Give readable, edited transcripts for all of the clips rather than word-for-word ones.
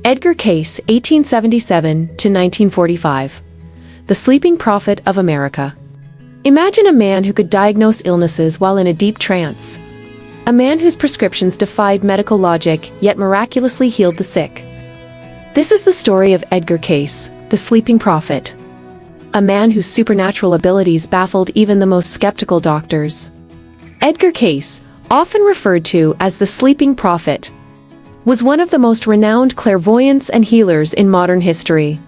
Edgar Cayce, 1877 to 1945. The Sleeping Prophet of America. Imagine a man who could diagnose illnesses while in a deep trance. A man whose prescriptions defied medical logic, yet miraculously healed the sick. This is the story of Edgar Cayce, the Sleeping Prophet. A man whose supernatural abilities baffled even the most skeptical doctors. Edgar Cayce, often referred to as the Sleeping Prophet, was one of the most renowned clairvoyants and healers in modern history.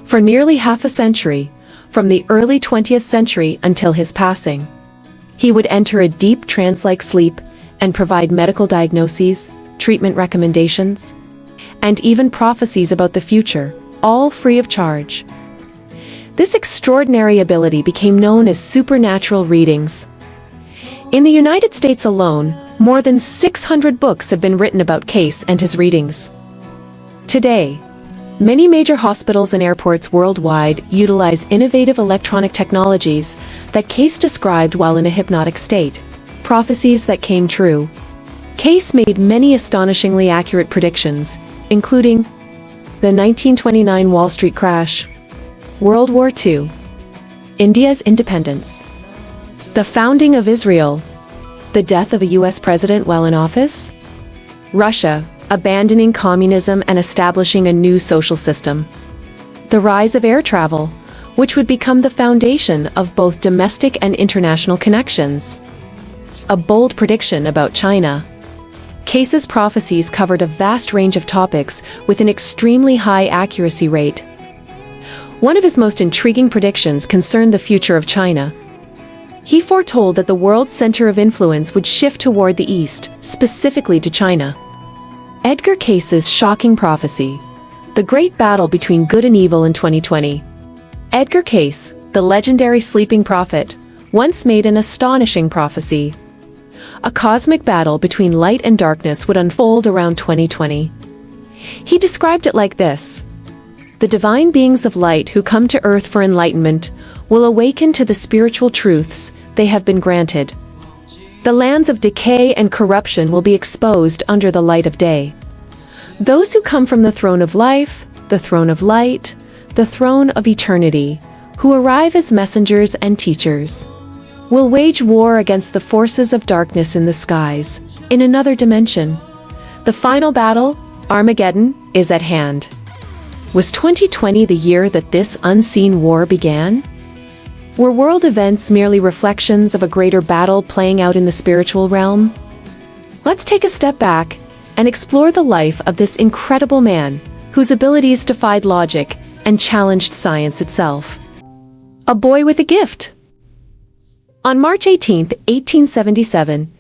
For nearly half a century, from the early 20th century until his passing, he would enter a deep trance-like sleep and provide medical diagnoses, treatment recommendations, and even prophecies about the future, all free of charge. This extraordinary ability became known as supernatural readings. In the United States alone, more than 600 books have been written about Cayce and his readings. Today, many major hospitals and airports worldwide utilize innovative electronic technologies that Cayce described while in a hypnotic state, prophecies that came true. Cayce made many astonishingly accurate predictions, including the 1929 Wall Street crash, World War II, India's independence, the founding of Israel, the death of a U.S. president while in office, Russia abandoning communism and establishing a new social system, the rise of air travel, which would become the foundation of both domestic and international connections, a bold prediction about China. Cayce's prophecies covered a vast range of topics with an extremely high accuracy rate. One of his most intriguing predictions concerned the future of China. He foretold that the world's center of influence would shift toward the east, specifically to China. Edgar Cayce's shocking prophecy, the great battle between good and evil in 2020. Edgar Cayce, the legendary sleeping prophet, once made an astonishing prophecy. A cosmic battle between light and darkness would unfold around 2020. He described it like this: the divine beings of light who come to earth for enlightenment will awaken to the spiritual truths they have been granted. The lands of decay and corruption will be exposed under the light of day. Those who come from the throne of life, the throne of light, the throne of eternity, who arrive as messengers and teachers, will wage war against the forces of darkness in the skies, in another dimension. The final battle, Armageddon, is at hand. Was 2020 the year that this unseen war began? Were world events merely reflections of a greater battle playing out in the spiritual realm? Let's take a step back and explore the life of this incredible man, whose abilities defied logic and challenged science itself. A boy with a gift. On March 18, 1877,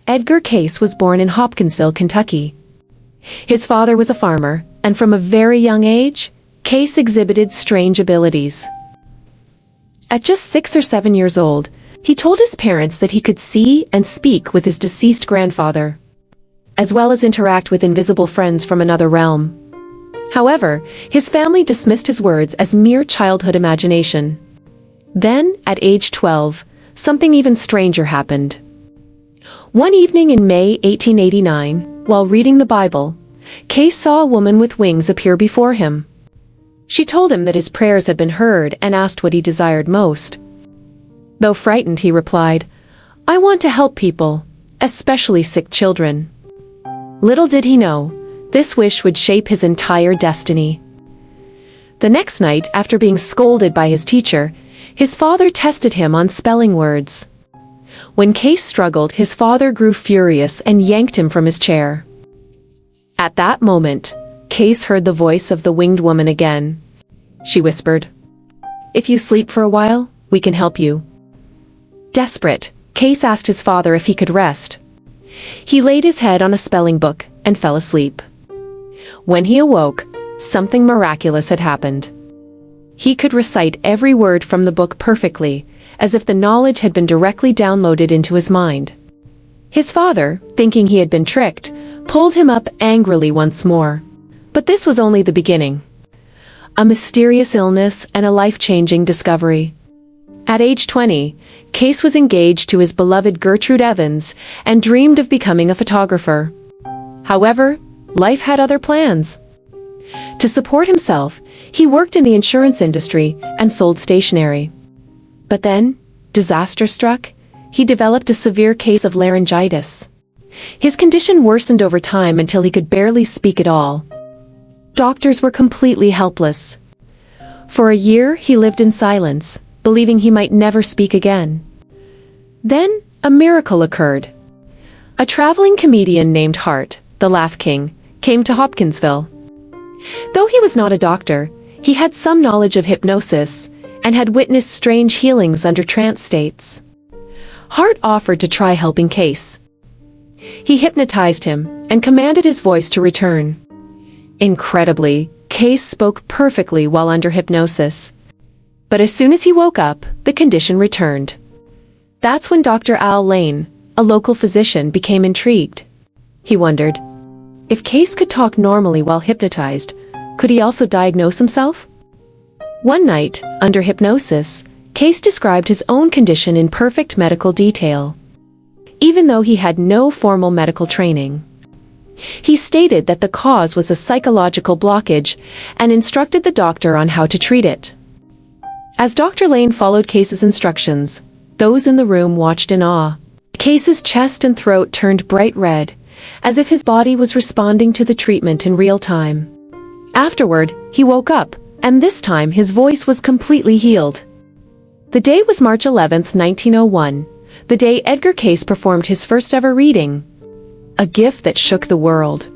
Edgar Cayce was born in Hopkinsville, Kentucky. His father was a farmer, and from a very young age, Cayce exhibited strange abilities. At just 6 or 7 years old, he told his parents that he could see and speak with his deceased grandfather, as well as interact with invisible friends from another realm. However, his family dismissed his words as mere childhood imagination. Then, at age 12, something even stranger happened. One evening in May 1889, while reading the Bible, Cayce saw a woman with wings appear before him. She told him that his prayers had been heard and asked what he desired most. Though frightened, he replied, "I want to help people, especially sick children." Little did he know, this wish would shape his entire destiny. The next night, after being scolded by his teacher, his father tested him on spelling words. When Cayce struggled, his father grew furious and yanked him from his chair. At that moment, Cayce heard the voice of the winged woman again. She whispered, "If you sleep for a while, we can help you." Desperate, Cayce asked his father if he could rest. He laid his head on a spelling book and fell asleep. When he awoke, something miraculous had happened. He could recite every word from the book perfectly, as if the knowledge had been directly downloaded into his mind. His father, thinking he had been tricked, pulled him up angrily once more. But this was only the beginning. A mysterious illness and a life-changing discovery. At age 20, Cayce was engaged to his beloved Gertrude Evans and dreamed of becoming a photographer. However, life had other plans. To support himself, he worked in the insurance industry and sold stationery. But then, disaster struck. He developed a severe case of laryngitis. His condition worsened over time until he could barely speak at all. Doctors were completely helpless. For a year, he lived in silence, believing he might never speak again. Then, a miracle occurred. A traveling comedian named Hart, the Laugh King, came to Hopkinsville. Though he was not a doctor, he had some knowledge of hypnosis and had witnessed strange healings under trance states. Hart offered to try helping Cayce. He hypnotized him and commanded his voice to return. Incredibly, Cayce spoke perfectly while under hypnosis. But as soon as he woke up, the condition returned. That's when Dr. Al Lane, a local physician, became intrigued. He wondered, if Cayce could talk normally while hypnotized, could he also diagnose himself? One night, under hypnosis, Cayce described his own condition in perfect medical detail. Even though he had no formal medical training. He stated that the cause was a psychological blockage and instructed the doctor on how to treat it. As Dr. Lane followed Cayce's instructions, those in the room watched in awe. Cayce's chest and throat turned bright red, as if his body was responding to the treatment in real time. Afterward, he woke up, and this time his voice was completely healed. The day was March 11, 1901, the day Edgar Cayce performed his first ever reading. A gift that shook the world.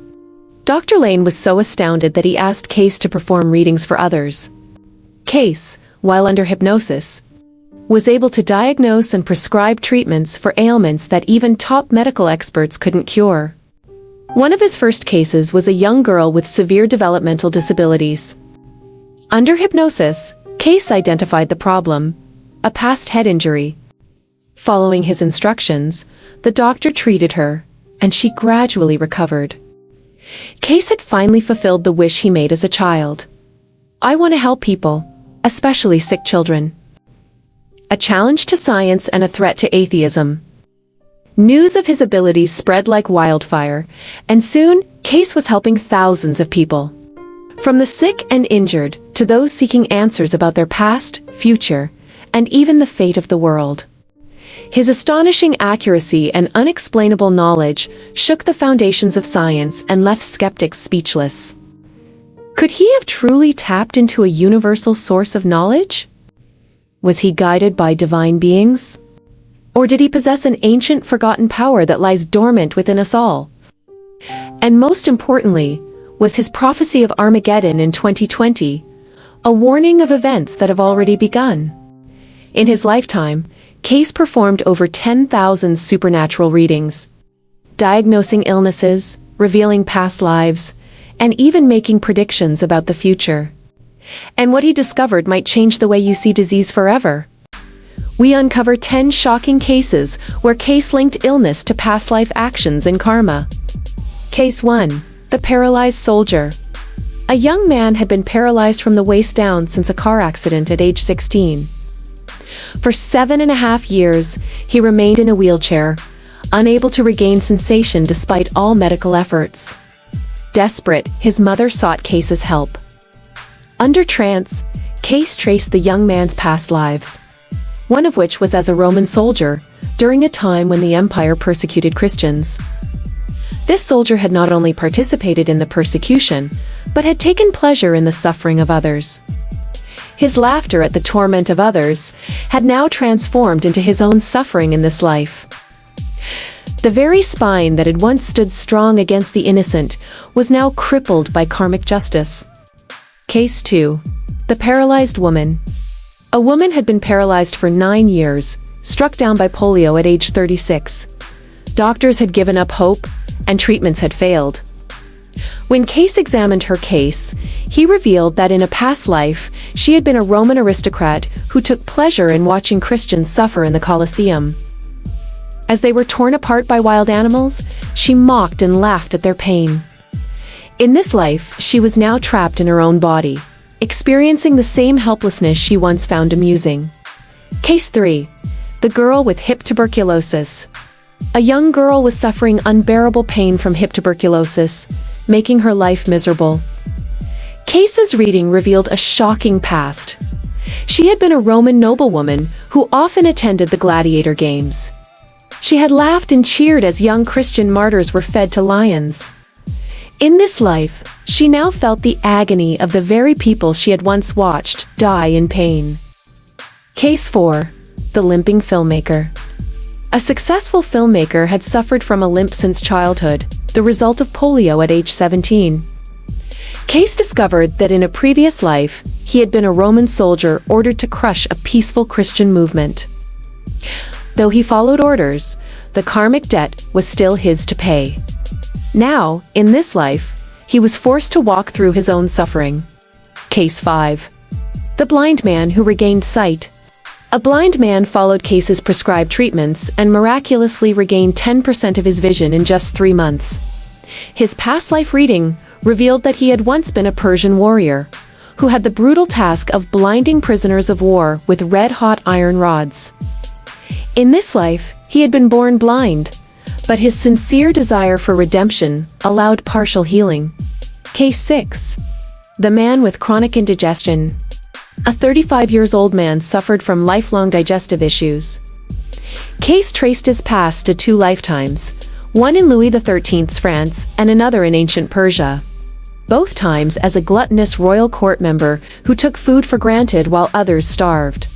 Dr. Lane was so astounded that he asked Cayce to perform readings for others. Cayce, while under hypnosis, was able to diagnose and prescribe treatments for ailments that even top medical experts couldn't cure. One of his first cases was a young girl with severe developmental disabilities. Under hypnosis, Cayce identified the problem, a past head injury. Following his instructions, the doctor treated her, and she gradually recovered. Cayce had finally fulfilled the wish he made as a child. I want to help people, especially sick children. A challenge to science and a threat to atheism. News of his abilities spread like wildfire, and soon, Cayce was helping thousands of people. From the sick and injured, to those seeking answers about their past, future, and even the fate of the world. His astonishing accuracy and unexplainable knowledge shook the foundations of science and left skeptics speechless. Could he have truly tapped into a universal source of knowledge? Was he guided by divine beings? Or did he possess an ancient forgotten power that lies dormant within us all? And most importantly, was his prophecy of Armageddon in 2020 a warning of events that have already begun? In his lifetime, Cayce performed over 10,000 supernatural readings, diagnosing illnesses, revealing past lives, and even making predictions about the future. And what he discovered might change the way you see disease forever. We uncover 10 shocking cases where Cayce linked illness to past life actions and karma. Case 1. The Paralyzed Soldier. A young man had been paralyzed from the waist down since a car accident at age 16. For 7.5 years, he remained in a wheelchair, unable to regain sensation despite all medical efforts. Desperate, his mother sought Cayce's help. Under trance, Cayce traced the young man's past lives, one of which was as a Roman soldier, during a time when the empire persecuted Christians. This soldier had not only participated in the persecution, but had taken pleasure in the suffering of others. His laughter at the torment of others had now transformed into his own suffering in this life. The very spine that had once stood strong against the innocent was now crippled by karmic justice. Case 2. The Paralyzed Woman. A woman had been paralyzed for 9 years, struck down by polio at age 36. Doctors had given up hope, and treatments had failed. When Cayce examined her case, he revealed that in a past life, she had been a Roman aristocrat who took pleasure in watching Christians suffer in the Colosseum. As they were torn apart by wild animals, she mocked and laughed at their pain. In this life, she was now trapped in her own body, experiencing the same helplessness she once found amusing. Case 3. The Girl with Hip Tuberculosis. A young girl was suffering unbearable pain from hip tuberculosis, making her life miserable. Cayce's reading revealed a shocking past. She had been a Roman noblewoman who often attended the gladiator games. She had laughed and cheered as young Christian martyrs were fed to lions. In this life, she now felt the agony of the very people she had once watched die in pain. Case 4. The limping filmmaker. A successful filmmaker had suffered from a limp since childhood, the result of polio at age 17. Cayce discovered that in a previous life, he had been a Roman soldier ordered to crush a peaceful Christian movement. Though he followed orders, the karmic debt was still his to pay. Now, in this life, he was forced to walk through his own suffering. Case 5. The blind man who regained sight. A blind man followed Cayce's prescribed treatments and miraculously regained 10% of his vision in just 3 months. His past life reading revealed that he had once been a Persian warrior, who had the brutal task of blinding prisoners of war with red-hot iron rods. In this life, he had been born blind, but his sincere desire for redemption allowed partial healing. Case 6. The man with chronic indigestion. A 35-year-old man suffered from lifelong digestive issues. Cayce traced his past to 2 lifetimes, one in Louis XIII's France and another in ancient Persia. Both times as a gluttonous royal court member who took food for granted while others starved.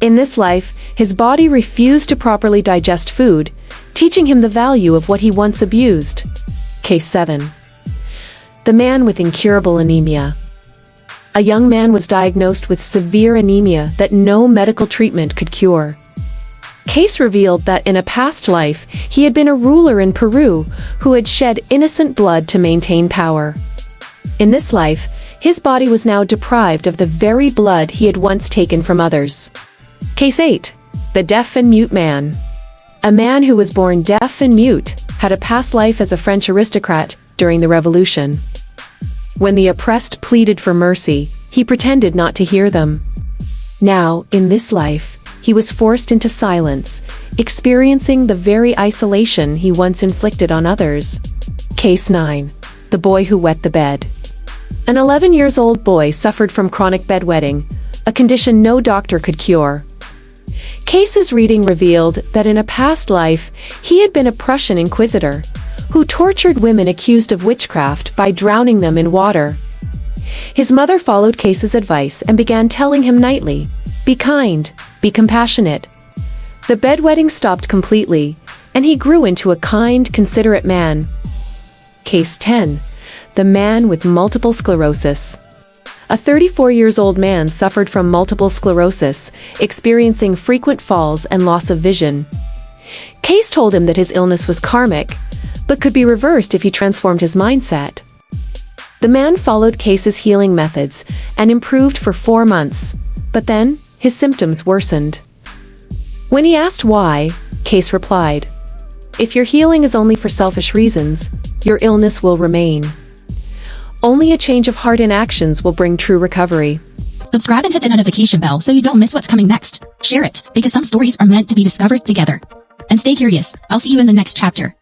In this life, his body refused to properly digest food, teaching him the value of what he once abused. Case 7. The man with incurable anemia. A young man was diagnosed with severe anemia that no medical treatment could cure. Cayce revealed that in a past life, he had been a ruler in Peru who had shed innocent blood to maintain power. In this life, his body was now deprived of the very blood he had once taken from others. Case 8. The deaf and mute man. A man who was born deaf and mute had a past life as a French aristocrat during the Revolution. When the oppressed pleaded for mercy, he pretended not to hear them. Now, in this life, he was forced into silence, experiencing the very isolation he once inflicted on others. Case 9. The boy who wet the bed. An 11-year-old boy suffered from chronic bedwetting, a condition no doctor could cure. Cayce's reading revealed that in a past life, he had been a Prussian inquisitor, who tortured women accused of witchcraft by drowning them in water. His mother followed Cayce's advice and began telling him nightly, "Be kind, be compassionate." The bedwetting stopped completely, and he grew into a kind, considerate man. Case 10. The man with multiple sclerosis. A 34-year-old man suffered from multiple sclerosis, experiencing frequent falls and loss of vision. Cayce told him that his illness was karmic, but could be reversed if he transformed his mindset. The man followed Cayce's healing methods and improved for 4 months, but then his symptoms worsened. When he asked why, Cayce replied, "If your healing is only for selfish reasons, your illness will remain. Only a change of heart and actions will bring true recovery." Subscribe and hit the notification bell so you don't miss what's coming next. Share it, because some stories are meant to be discovered together. And stay curious. I'll see you in the next chapter.